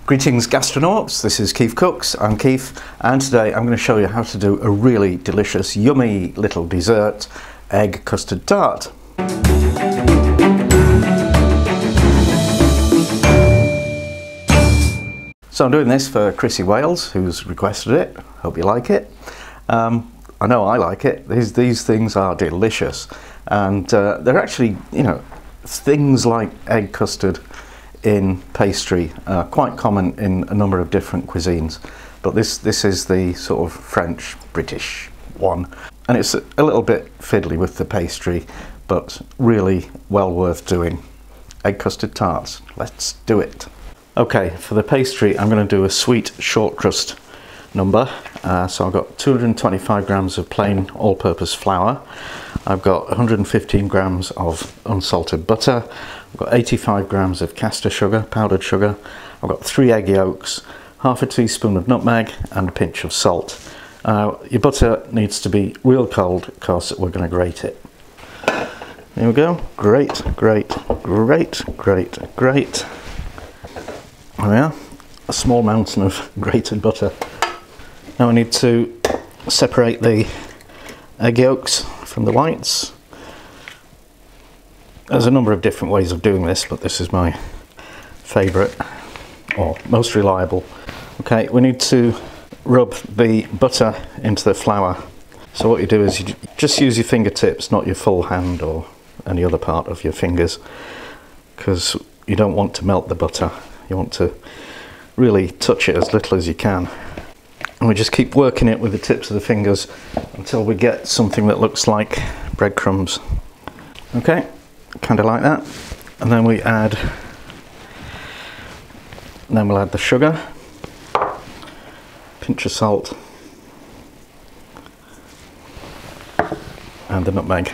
Greetings gastronauts, this is Keith Cooks, I'm Keith, and today I'm going to show you how to do a really delicious, yummy little dessert, egg custard tart. So I'm doing this for Chrissy Wales, who's requested it. Hope you like it. I know I like it. These things are delicious, and they're actually, you know, things like egg custard in pastry are quite common in a number of different cuisines, but this is the sort of French British one, and it's a little bit fiddly with the pastry, but really well worth doing. Egg custard tarts, let's do it. Okay, for the pastry I'm going to do a sweet short crust number. So I've got 225 grams of plain all-purpose flour, I've got 115 grams of unsalted butter, I've got 85 grams of caster sugar, powdered sugar, I've got 3 egg yolks, half a teaspoon of nutmeg and a pinch of salt. Your butter needs to be real cold because we're going to grate it. There we go, grate, grate, grate, grate, grate. There we are, a small mountain of grated butter. Now we need to separate the egg yolks from the whites. There's a number of different ways of doing this, but this is my favourite, or most reliable. Okay, we need to rub the butter into the flour. So what you do is you just use your fingertips, not your full hand or any other part of your fingers, because you don't want to melt the butter. You want to really touch it as little as you can. And we just keep working it with the tips of the fingers until we get something that looks like breadcrumbs. Okay, kind of like that. And then we'll add the sugar, pinch of salt, and the nutmeg.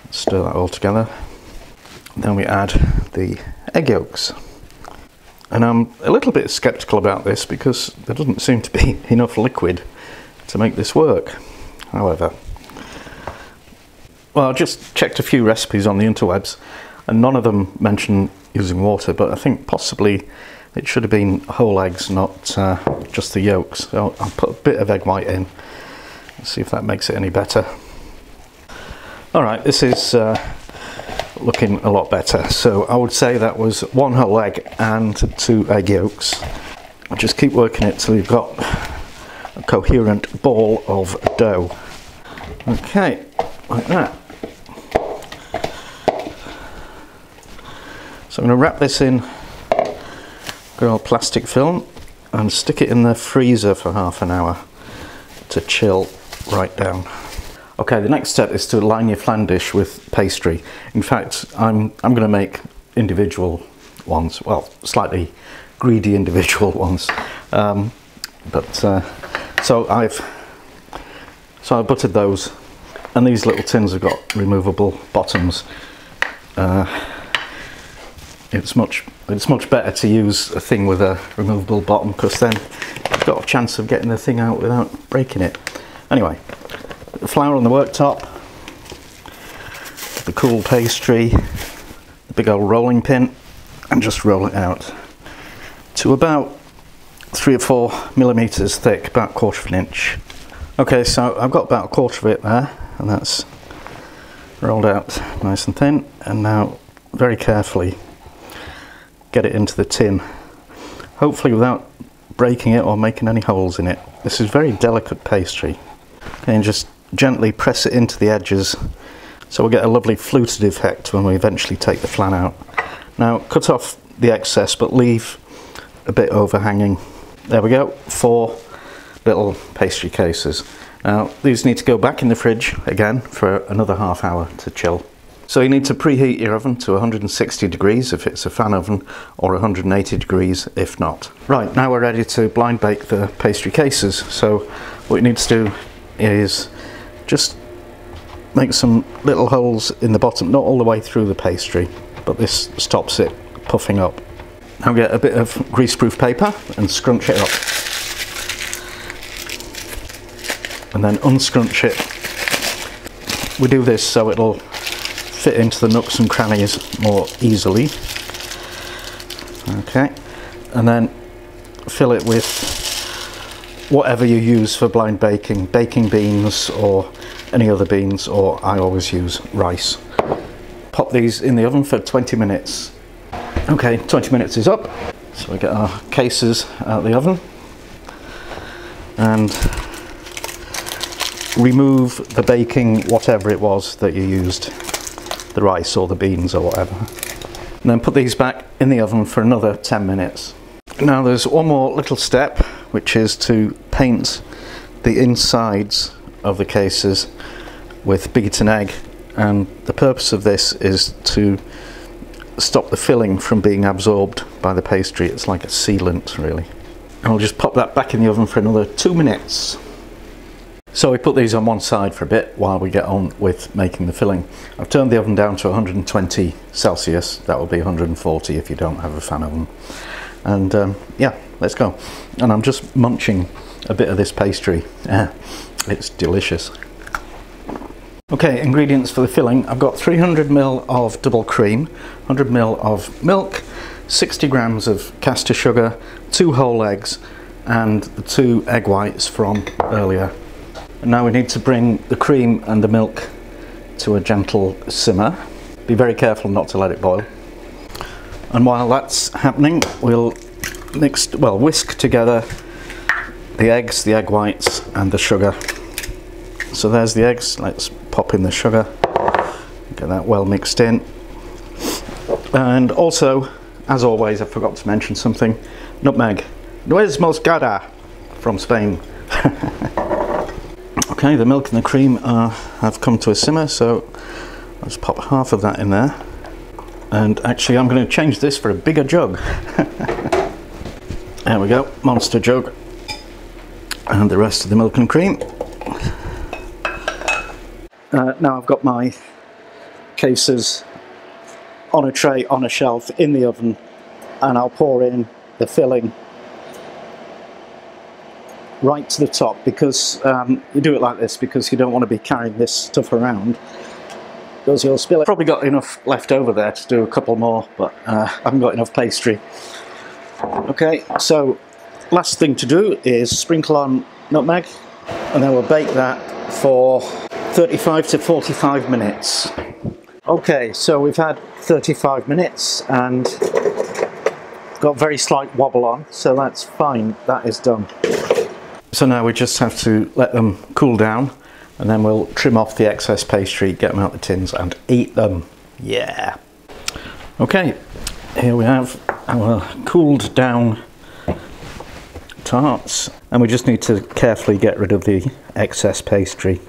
Stir that all together. Then we add the egg yolks. And I'm a little bit sceptical about this because there doesn't seem to be enough liquid to make this work. However, well, I just checked a few recipes on the interwebs and none of them mention using water, but I think possibly it should have been whole eggs, not just the yolks. So I'll put a bit of egg white in and see if that makes it any better. Alright, this is looking a lot better. So I would say that was 1 whole egg and 2 egg yolks. I'll just keep working it till you've got a coherent ball of dough. Okay, like that. So I'm going to wrap this in good old plastic film and stick it in the freezer for half an hour to chill right down. Okay, the next step is to line your flan dish with pastry. In fact, I'm going to make individual ones, well, slightly greedy individual ones. So I've buttered those, and these little tins have got removable bottoms. It's much better to use a thing with a removable bottom because then you've got a chance of getting the thing out without breaking it. Anyway. The flour on the worktop, the cool pastry, the big old rolling pin, and just roll it out to about 3 or 4 millimeters thick, about 1/4 of an inch. Okay, so I've got about 1/4 of it there, and that's rolled out nice and thin, and now very carefully get it into the tin, hopefully without breaking it or making any holes in it. This is very delicate pastry, and just gently press it into the edges so we'll get a lovely fluted effect when we eventually take the flan out. Now cut off the excess but leave a bit overhanging. There we go, 4 little pastry cases. Now these need to go back in the fridge again for another half hour to chill. So you need to preheat your oven to 160 degrees if it's a fan oven, or 180 degrees if not. Right, now we're ready to blind bake the pastry cases. So what you need to do is just make some little holes in the bottom, not all the way through the pastry, but this stops it puffing up. Now get a bit of greaseproof paper and scrunch it up. And then unscrunch it. We do this so it'll fit into the nooks and crannies more easily. Okay, and then fill it with whatever you use for blind baking, baking beans or any other beans, or I always use rice. Pop these in the oven for 20 minutes. Okay, 20 minutes is up, so we get our cases out of the oven and remove the baking whatever it was that you used, the rice or the beans or whatever, and then put these back in the oven for another 10 minutes. Now there's one more little step, which is to paint the insides of the cases with beaten egg, and the purpose of this is to stop the filling from being absorbed by the pastry. It's like a sealant really. And I'll just pop that back in the oven for another 2 minutes. So we put these on one side for a bit while we get on with making the filling. I've turned the oven down to 120 Celsius, that will be 140 if you don't have a fan oven. And yeah, let's go. And I'm just munching a bit of this pastry. It's delicious. Okay, ingredients for the filling. I've got 300 ml of double cream, 100 ml of milk, 60 grams of caster sugar, 2 whole eggs, and the 2 egg whites from earlier. And now we need to bring the cream and the milk to a gentle simmer. Be very careful not to let it boil. And while that's happening, we'll whisk together the eggs, the egg whites, and the sugar. So there's the eggs. Let's pop in the sugar, get that well mixed in. And also, as always, I forgot to mention something, nutmeg. Nuez moscada from Spain. Okay, the milk and the cream have come to a simmer, so let's pop half of that in there. And actually I'm going to change this for a bigger jug. There we go, monster jug. And the rest of the milk and cream. Now I've got my cases on a tray on a shelf in the oven, and I'll pour in the filling right to the top, because you do it like this because you don't want to be carrying this stuff around because you'll spill it. Probably got enough left over there to do a couple more, but I haven't got enough pastry. Okay, so last thing to do is sprinkle on nutmeg, and then we'll bake that for 35 to 45 minutes. Okay, so we've had 35 minutes and got very slight wobble on, so that's fine, that is done. So now we just have to let them cool down, and then we'll trim off the excess pastry, get them out the tins and eat them. Yeah! Okay, here we have our cooled down tarts, and we just need to carefully get rid of the excess pastry.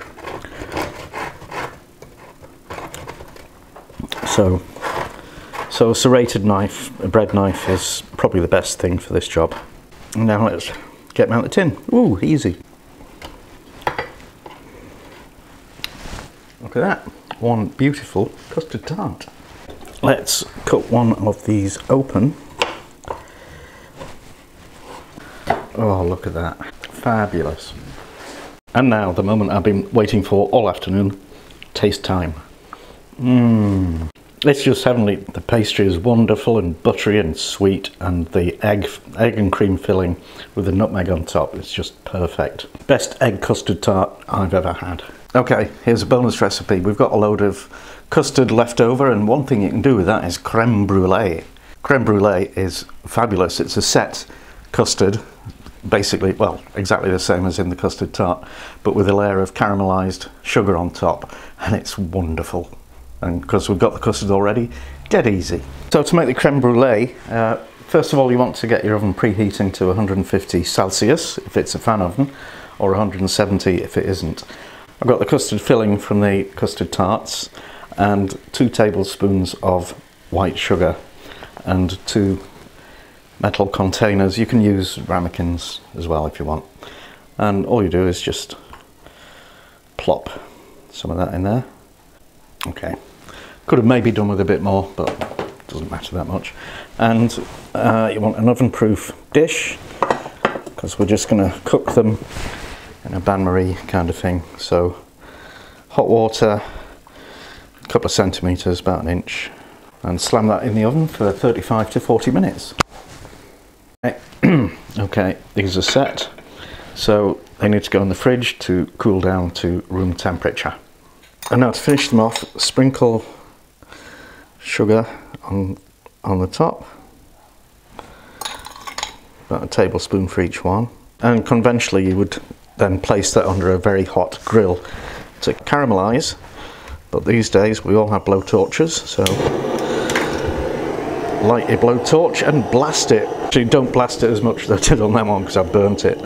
So a serrated knife, a bread knife, is probably the best thing for this job. And now let's get them out the tin. Ooh, easy. Look at that, one beautiful custard tart. Let's cut one of these open. Oh, look at that, fabulous. And now the moment I've been waiting for all afternoon, taste time. Mmm. It's just heavenly. The pastry is wonderful and buttery and sweet, and the egg and cream filling with the nutmeg on top, it's just perfect. Best egg custard tart I've ever had. Okay, here's a bonus recipe. We've got a load of custard left over, and one thing you can do with that is creme brulee. Creme brulee is fabulous. It's a set custard, basically, well, exactly the same as in the custard tart, but with a layer of caramelised sugar on top, and it's wonderful. And because we've got the custard already, dead easy. So to make the creme brulee, first of all you want to get your oven preheating to 150 Celsius if it's a fan oven, or 170 if it isn't. I've got the custard filling from the custard tarts, and 2 tablespoons of white sugar, and 2 metal containers. You can use ramekins as well if you want. And all you do is just plop some of that in there. Okay. Could have maybe done with a bit more, but it doesn't matter that much. And you want an oven-proof dish, because we're just going to cook them in a bain-marie kind of thing. So hot water, a couple of centimetres, about an inch, and slam that in the oven for 35 to 40 minutes. Okay, these are set, so they need to go in the fridge to cool down to room temperature. And now to finish them off, sprinkle sugar on the top, about a tablespoon for each one. And conventionally you would then place that under a very hot grill to caramelise, but these days we all have blowtorches, so light your blowtorch and blast it. Actually, don't blast it as much as I did on that one because I burnt it.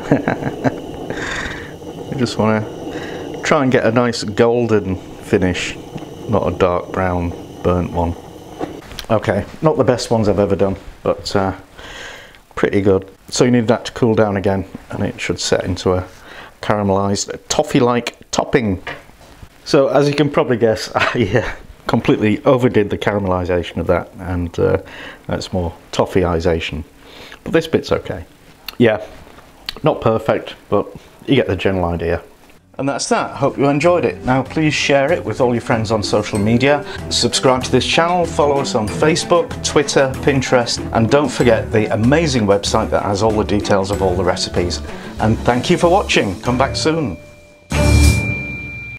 You just want to try and get a nice golden finish, not a dark brown burnt one. Okay, not the best ones I've ever done, but pretty good. So you need that to cool down again, and it should set into a caramelised toffee-like topping. So as you can probably guess, I completely overdid the caramelisation of that, and that's more toffeeisation. But this bit's okay. Yeah, not perfect, but you get the general idea. And that's that. Hope you enjoyed it. Now please share it with all your friends on social media. Subscribe to this channel, follow us on Facebook, Twitter, Pinterest, and don't forget the amazing website that has all the details of all the recipes. And thank you for watching. Come back soon.